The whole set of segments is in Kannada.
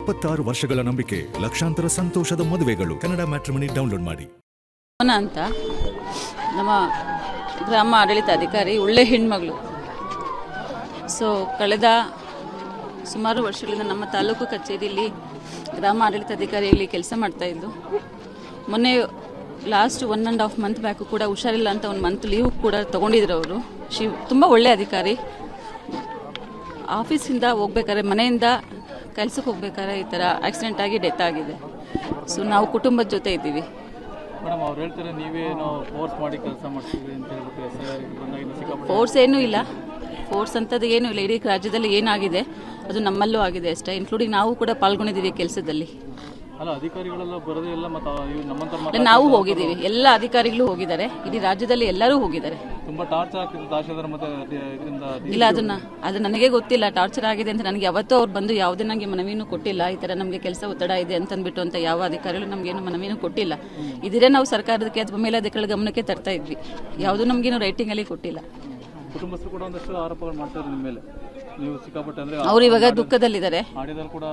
26 ವರ್ಷಗಳ ನಂಬಿಕೆ, ಲಕ್ಷಾಂತರ ಸಂತೋಷದ ಮದುವೆಗಳು. ಕನ್ನಡ ಮ್ಯಾಟ್ರಿಮನಿ ಡೌನ್ಲೋಡ್ ಮಾಡಿ. ಅಂತ ನಮ್ಮ ಗ್ರಾಮ ಆಡಳಿತಾಧಿಕಾರಿ ಒಳ್ಳೆ ಹೆಣ್ಮಗಳು. ಸೊ ಕಳೆದ ಸುಮಾರು ವರ್ಷಗಳಿಂದ ನಮ್ಮ ತಾಲೂಕು ಕಚೇರಿಯಲ್ಲಿ ಗ್ರಾಮ ಆಡಳಿತಾಧಿಕಾರಿಯಲ್ಲಿ ಕೆಲಸ ಮಾಡ್ತಾಯಿದ್ದು. ಮೊನ್ನೆ ಲಾಸ್ಟ್ 1.5 ಮಂತ್ ಬ್ಯಾಕು ಕೂಡ ಹುಷಾರಿಲ್ಲ ಅಂತ 1 ಮಂತ್ ಲೀವ್ ಕೂಡ ತೊಗೊಂಡಿದ್ರು ಅವರು. ತುಂಬ ಒಳ್ಳೆ ಅಧಿಕಾರಿ. ಆಫೀಸಿಂದ ಹೋಗ್ಬೇಕಾದ್ರೆ, ಮನೆಯಿಂದ ಕೆಲಸಕ್ಕೆ ಹೋಗ್ಬೇಕಾದ್ರೆ ಈ ಥರ ಆಕ್ಸಿಡೆಂಟ್ ಆಗಿ ಡೆತ್ ಆಗಿದೆ. ಸೊ ನಾವು ಕುಟುಂಬದ ಜೊತೆ ಇದ್ದೀವಿ. ಮೇಡಮ್ ಅವ್ರು ಹೇಳ್ತಾರೆ ನೀವೇನೋ ಫೋರ್ಸ್ ಮಾಡಿ ಕೆಲಸ ಮಾಡ್ತೀವಿ ಅಂತ ಹೇಳ್ಬಿಟ್ಟು ಫೋರ್ಸ್ ಏನೂ ಇಲ್ಲ, ಫೋರ್ಸ್ ಅಂಥದ್ದು ಏನೂ ಇಲ್ಲ. ಇಡೀ ರಾಜ್ಯದಲ್ಲಿ ಏನಾಗಿದೆ ಅದು ನಮ್ಮಲ್ಲೂ ಆಗಿದೆ ಅಷ್ಟೇ, ಇನ್ಕ್ಲೂಡಿಂಗ್ ನಾವು ಕೂಡ ಪಾಲ್ಗೊಂಡಿದ್ದೀವಿ ಕೆಲಸದಲ್ಲಿ. ಅಲ್ಲ, ಅಧಿಕಾರಿಗಳೆಲ್ಲ ಬರೋದೇ ಇಲ್ಲ, ಮತ್ತು ನಾವು ಹೋಗಿದ್ದೀವಿ, ಎಲ್ಲ ಅಧಿಕಾರಿಗಳು ಹೋಗಿದ್ದಾರೆ, ಇಡೀ ರಾಜ್ಯದಲ್ಲಿ ಎಲ್ಲರೂ ಹೋಗಿದ್ದಾರೆ. ತುಂಬ ಟಾರ್ಚರ್ ಆಗ್ತಿದೆ ತಹಶೀಲ್ದಾರ್ ಮತ್ತೆ ಇದರಿಂದ. ಇಲ್ಲ, ಅದು ನನಗೆ ಗೊತ್ತಿಲ್ಲ ಟಾರ್ಚರ್ ಆಗಿದೆ ಅಂತ. ನನಗೆ ಯಾವತ್ತೂ ಅವ್ರು ಬಂದು ಯಾವುದೇ ನನಗೆ ಮನವಿನೂ ಕೊಟ್ಟಿಲ್ಲ. ಈ ಥರ ನಮಗೆ ಕೆಲಸ ಒತ್ತಡ ಇದೆ ಅಂತಂದ್ಬಿಟ್ಟು ಅಂತ ಯಾವ ಅಧಿಕಾರಿಗಳು ನಮಗೇನು ಮನವಿನೂ ಕೊಟ್ಟಿಲ್ಲ. ಇದಿರೇ ನಾವು ಸರ್ಕಾರದಕ್ಕೆ ಅಥವಾ ಮೇಲಧಿಕಾರಿಗಳ ಗಮನಕ್ಕೆ ತರ್ತಾ ಇದ್ವಿ. ಯಾವುದೂ ನಮಗೇನು ರೈಟಿಂಗಲ್ಲಿ ಕೊಟ್ಟಿಲ್ಲ. ಕುಟುಂಬಸ್ಥರು ಕೂಡ ಒಂದಷ್ಟು ಆರೋಪಗಳು ಮಾಡ್ತಾರೆ ನಿಮ್ಮ ಮೇಲೆ. ನೀವು ಸಿಕ್ಕಾಪಟ್ಟೆ ಅಂದ್ರೆ ಅವ್ರು ಇವಾಗ ದುಃಖದಲ್ಲಿದ್ದಾರೆ. ಆಡಿಯೋದಲ್ಲಿ ಕೂಡ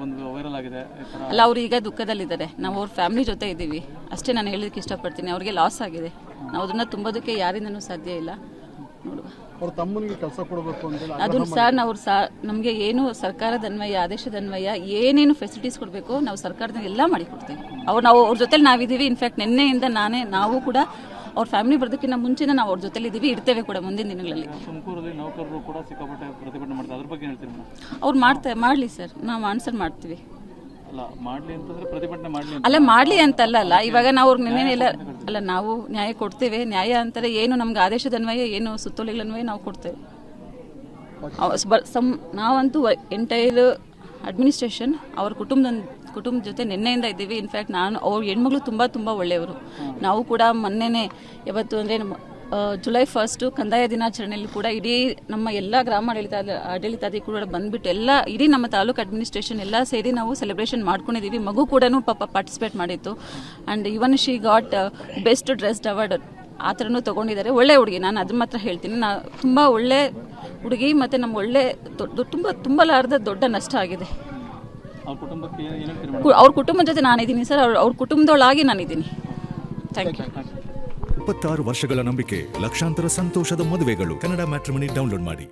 ಒಂದು ವೈರಲ್ ಆಗಿದೆ. ಅಲ್ಲ, ಅವ್ರು ಈಗ ದುಃಖದಲ್ಲಿದ್ದಾರೆ. ನಾವು ಅವ್ರ ಫ್ಯಾಮಿಲಿ ಜೊತೆ ಇದ್ದೀವಿ ಅಷ್ಟೇ. ನಾನು ಹೇಳೋದಕ್ಕೆ ಇಷ್ಟಪಡ್ತೀನಿ. ಅವ್ರಿಗೆ ಲಾಸ್ ಆಗಿದೆ, ನಾವು ಅದನ್ನು ತುಂಬೋದಕ್ಕೆ ಯಾರಿಂದನೂ ಸಾಧ್ಯ ಇಲ್ಲ. ನೋಡುವ, ಅವ್ರ ತಮ್ಮನಿಗೆ ಕೆಲಸ ಕೊಡಬೇಕು ಅಂತ ಅದು ಸರ್, ನಾವು ನಮಗೆ ಏನು ಸರ್ಕಾರದ ಅನ್ವಯ, ಆದೇಶದ ಅನ್ವಯ ಏನೇನು ಫೆಸಿಲಿಟೀಸ್ ಕೊಡಬೇಕು ನಾವು ಸರ್ಕಾರದಿಂದ ಎಲ್ಲ ಮಾಡಿಕೊಡ್ತೀವಿ. ನಾವು ಅವ್ರ ಜೊತೆಲಿ ನಾವಿದ್ದೀವಿ. ಇನ್ಫ್ಯಾಕ್ಟ್ ನಿನ್ನೆಯಿಂದ ನಾವು ಕೂಡ ಅವ್ರ ಫ್ಯಾಮಿಲಿ ಬರೋದಕ್ಕಿಂತ ಮುಂಚೆನೇ ನಾವು ಅವ್ರ ಜೊತೆಲಿ ಇದ್ದೀವಿ, ಇರ್ತೇವೆ ಕೂಡ ಮುಂದಿನ ದಿನಗಳಲ್ಲಿ. ತುಮಕೂರಲ್ಲಿ ನೌಕರರು ಕೂಡ ಸಿಕ್ಕಾಪಟ್ಟೆ ಪ್ರತಿಭಟನೆ ಮಾಡ್ತಾರೆ, ಅದ್ರ ಬಗ್ಗೆ ಹೇಳ್ತೀನಿ. ಅವ್ರು ಮಾಡಲಿ ಸರ್, ನಾವು ಆನ್ಸರ್ ಮಾಡ್ತೀವಿ. ಅಲ್ಲ, ಮಾಡಲಿ ಅಂತಂದ್ರೆ ಪ್ರತಿಭಟನೆ ಮಾಡಲಿ ಅಲ್ಲ, ಮಾಡಲಿ ಅಂತಲ್ಲ. ಇವಾಗ ನಾವು ಅವ್ರಿಗೆ ನಿನ್ನೆಲ್ಲ ಅಲ್ಲ, ನಾವು ನ್ಯಾಯ ಕೊಡ್ತೇವೆ. ನ್ಯಾಯ ಅಂತಾರೆ ಏನು, ನಮ್ಗೆ ಆದೇಶದ ಅನ್ವಯ ಏನು ಸುತ್ತೋಲೆಗಳನ್ವಯ ನಾವು ಕೊಡ್ತೇವೆ. ನಾವಂತೂ ಎಂಟೈರ್ ಅಡ್ಮಿನಿಸ್ಟ್ರೇಷನ್ ಅವ್ರ ಕುಟುಂಬದ ಜೊತೆ ನಿನ್ನೆಯಿಂದ ಇದ್ದೀವಿ. ಇನ್ಫ್ಯಾಕ್ಟ್ ಅವ್ರ ಹೆಣ್ಮಗಳು ತುಂಬ ಒಳ್ಳೆಯವರು. ನಾವು ಕೂಡ ಮೊನ್ನೆನೇ ಯಾವತ್ತು ಅಂದರೆ ಜುಲೈ 1 ಕಂದಾಯ ದಿನಾಚರಣೆಯಲ್ಲಿ ಕೂಡ ಇಡೀ ನಮ್ಮ ಎಲ್ಲ ಗ್ರಾಮ ಆಡಳಿತಾಧಿಕಾರಿ ಕೂಡ ಬಂದ್ಬಿಟ್ಟು ಇಡೀ ನಮ್ಮ ತಾಲೂಕು ಅಡ್ಮಿನಿಸ್ಟ್ರೇಷನ್ ಎಲ್ಲ ಸೇರಿ ನಾವು ಸೆಲೆಬ್ರೇಷನ್ ಮಾಡ್ಕೊಂಡಿದ್ದೀವಿ. ಮಗು ಕೂಡ ಪಾಪ ಪಾರ್ಟಿಸಿಪೇಟ್ ಮಾಡಿತ್ತು. And even she got best dressed award ಆ ಥರನೂ ತೊಗೊಂಡಿದ್ದಾರೆ. ಒಳ್ಳೆ ಹುಡುಗಿ, ನಾನು ಅದು ಮಾತ್ರ ಹೇಳ್ತೀನಿ. ತುಂಬ ಒಳ್ಳೆ ಹುಡುಗಿ. ಮತ್ತು ನಮ್ಮ ಒಳ್ಳೆ ತುಂಬಲಾರದ ದೊಡ್ಡ ನಷ್ಟ ಆಗಿದೆ. ಅವ್ರ ಕುಟುಂಬದ ಜೊತೆ ನಾನಿದ್ದೀನಿ ಸರ್, ಅವ್ರ ಕುಟುಂಬದೊಳಗಾಗಿ ನಾನಿದ್ದೀನಿ. Thank you. 26 ವರ್ಷಗಳ ನಂಬಿಕೆ, ಲಕ್ಷಾಂತರ ಸಂತೋಷದ ಮದುವೆಗಳು. ಕನ್ನಡ ಮ್ಯಾಟ್ರಿಮನಿ ಡೌನ್ಲೋಡ್ ಮಾಡಿ.